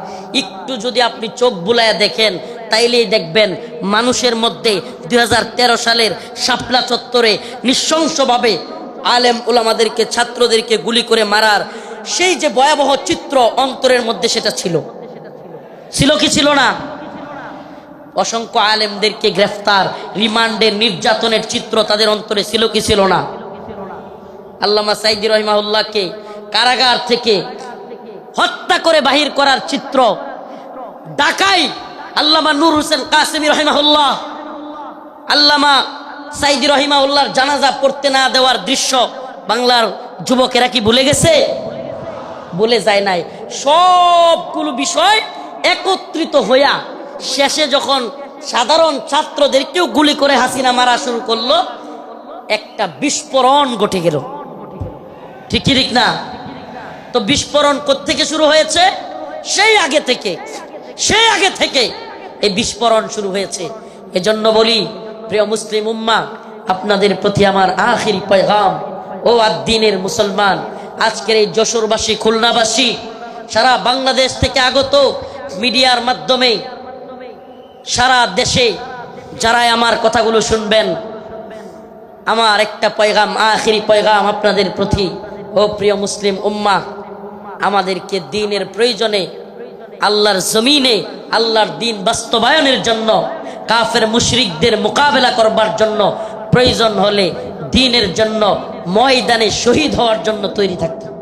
Speaker 1: একটু যদি আপনি চোখ বুলায়া দেখেন তাইলেই দেখবেন মানুষের মধ্যে 2013 সালের শাপলা চত্বরে নৃশংসভাবে আলেম উলামাদেরকে, ছাত্রদেরকে গুলি করে মারার সেই যে ভয়াবহ চিত্র অন্তরের মধ্যে, সেটা ছিল কি ছিল না? অসংখ্য আলেমদেরকে গ্রেফতার, রিমান্ডের, নির্যাতনের চিত্র তাদের অন্তরে ছিল কি ছিল না? আল্লামা সাইদি রহিমাহুল্লাহকে কারাগার থেকে হত্যা করে বাহির করার চিত্র, ঢাকায় আল্লামা নূর হোসেন কাসেমী রহিমাহুল্লাহ, আল্লামা সাইদি রহিমাহুল্লাহর জানাজা পড়তে না দেওয়ার দৃশ্য বাংলার যুবকেরা কি ভুলে গেছে? ভুলে যায় নাই। সবগুলো বিষয় একত্রিত হইয়া শেষে যখন সাধারণ ছাত্রদেরকেও গুলি করে হাসিনা মারা শুরু করলো, একটা বিস্ফোরণ ঘটে গেল। ঠিক কি ঠিক না? তো বিস্ফোরণ কোত্থেকে শুরু হয়েছে? সেই আগে থেকে এই বিস্ফোরণ শুরু হয়েছে। এজন্য বলি প্রিয় মুসলিম উম্মাহ, আপনাদের প্রতি আমার আখিরি পয়গাম, ও আদ্দিনের মুসলমান, আজকের এই যশোরবাসী, খুলনাবাসী, সারা বাংলাদেশ থেকে আগত মিডিয়ার মাধ্যমে সারা দেশে যারাই আমার কথাগুলো শুনবেন, আমার একটা পয়গাম, আখিরি পয়গাম আপনাদের প্রতি। ও প্রিয় মুসলিম উম্মাহ, আমাদেরকে দ্বীনের প্রয়োজনে, আল্লাহর জমিনে আল্লাহর দ্বীন বাস্তবায়নের জন্য, কাফের মুশরিকদের মোকাবেলা করবার জন্য প্রয়োজন হলে দ্বীনের জন্য ময়দানে শহীদ হওয়ার জন্য তৈরি থাকতেন।